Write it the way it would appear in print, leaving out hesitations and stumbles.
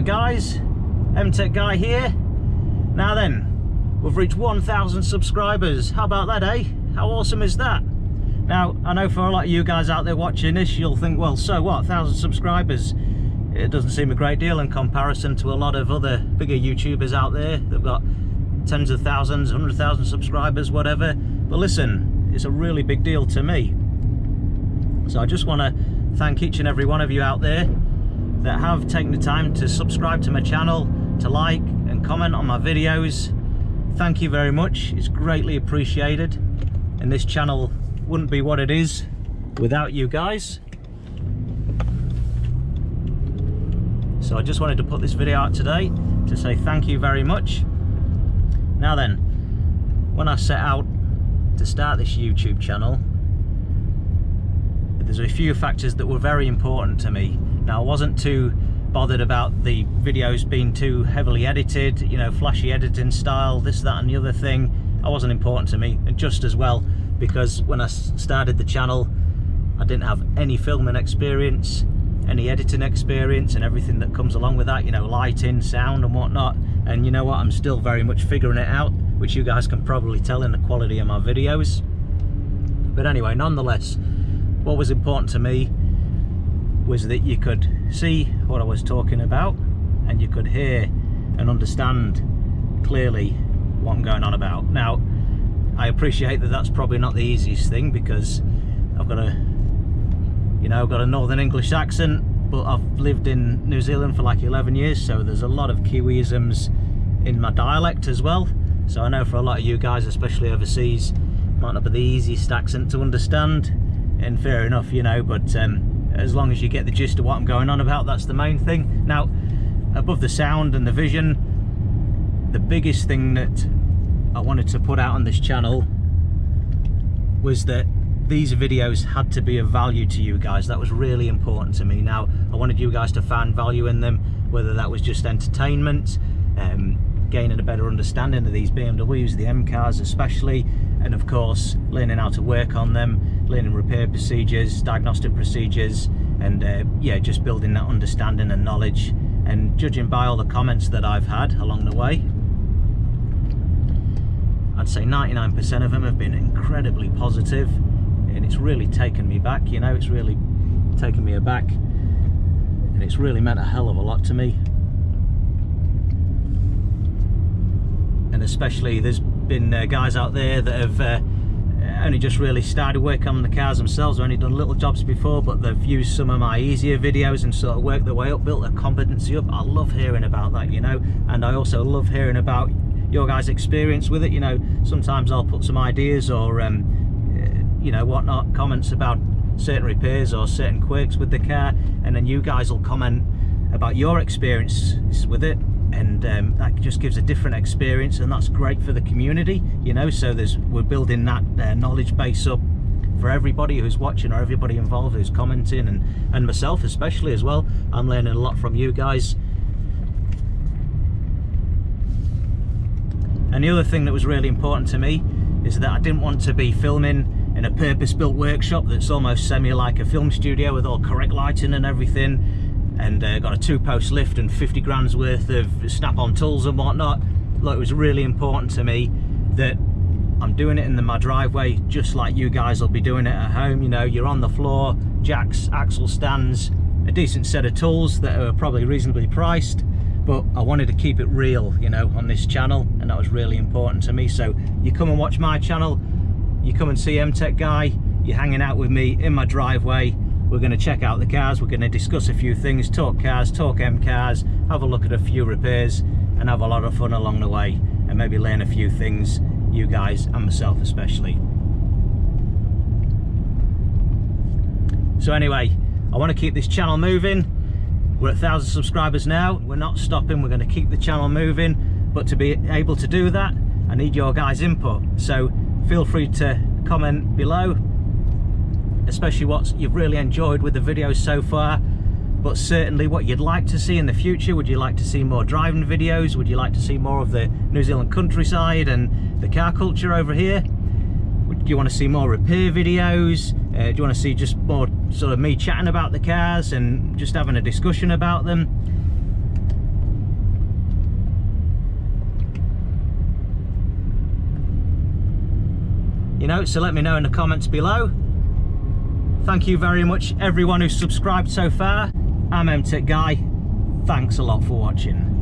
Alright guys, MTech Guy here. Now then, we've reached 1,000 subscribers. How about that, eh? How awesome is that? Now, I know for a lot of you guys out there watching this, you'll think, well, so what, 1,000 subscribers? It doesn't seem a great deal in comparison to a lot of other bigger YouTubers out there. They've got tens of thousands, 100,000 subscribers, whatever. But listen, it's a really big deal to me. So I just want to thank each and every one of you out there that have taken the time to subscribe to my channel, to like and comment on my videos. Thank you very much, it's greatly appreciated, and this channel wouldn't be what it is without you guys. So I just wanted to put this video out today to say thank you very much. Now then, when I set out to start this YouTube channel, there's a few factors that were very important to me. Now, I wasn't too bothered about the videos being too heavily edited, you know, flashy editing style, this, that and the other thing. That wasn't important to me, and just as well, because when I started the channel, I didn't have any filming experience, any editing experience, and everything that comes along with that, you know, lighting, sound and whatnot. And you know what, I'm still very much figuring it out, which you guys can probably tell in the quality of my videos. But anyway, nonetheless, what was important to me was that you could see what I was talking about, and you could hear and understand clearly what I'm going on about. Now, I appreciate that that's probably not the easiest thing, because I've got a, you know, I've got a Northern English accent, but I've lived in New Zealand for like 11 years, so there's a lot of Kiwiisms in my dialect as well. So I know for a lot of you guys, especially overseas, might not be the easiest accent to understand, and fair enough, you know, but as long as you get the gist of what I'm going on about, that's the main thing. Now, above the sound and the vision, the biggest thing that I wanted to put out on this channel was that these videos had to be of value to you guys. That was really important to me. Now, I wanted you guys to find value in them, whether that was just entertainment, gaining a better understanding of these BMWs, the M cars especially, and of course learning how to work on them, learning repair procedures, diagnostic procedures, and yeah, just building that understanding and knowledge. And judging by all the comments that I've had along the way, I'd say 99% of them have been incredibly positive, and it's really taken me back, you know, it's really taken me aback, and it's really meant a hell of a lot to me. And especially there's been guys out there that have only just really started working on the cars themselves, or only done little jobs before, but they've used some of my easier videos and sort of worked their way up, built their competency up. I love hearing about that, you know, and I also love hearing about your guys' experience with it. You know, sometimes I'll put some ideas or you know, whatnot, comments about certain repairs or certain quirks with the car, and then you guys will comment about your experience with it, and that just gives a different experience, and that's great for the community, you know. So we're building that knowledge base up for everybody who's watching, or everybody involved who's commenting, and myself especially as well. I'm learning a lot from you guys. And the other thing that was really important to me is that I didn't want to be filming in a purpose-built workshop that's almost semi like a film studio with all correct lighting and everything, and got a 2-post lift and 50 grand's worth of snap-on tools and whatnot. Look, it was really important to me that I'm doing it in my driveway, just like you guys will be doing it at home. You know, you're on the floor, jacks, axle stands, a decent set of tools that are probably reasonably priced, but I wanted to keep it real, you know, on this channel, and that was really important to me. So you come and watch my channel, you come and see MTech Guy, you're hanging out with me in my driveway. We're going to check out the cars, we're going to discuss a few things, talk cars, talk M cars, have a look at a few repairs, and have a lot of fun along the way, and maybe learn a few things, you guys and myself especially. So anyway, I want to keep this channel moving. We're at 1,000 subscribers now. We're not stopping, we're going to keep the channel moving, but to be able to do that, I need your guys' input. So feel free to comment below, especially what you've really enjoyed with the videos so far, but certainly what you'd like to see in the future. Would you like to see more driving videos? Would you like to see more of the New Zealand countryside and the car culture over here? Do you want to see more repair videos? Do you want to see just more sort of me chatting about the cars and just having a discussion about them? know, so let me know in the comments below. Thank you very much everyone who's subscribed so far. I'm MTech Guy. Thanks a lot for watching.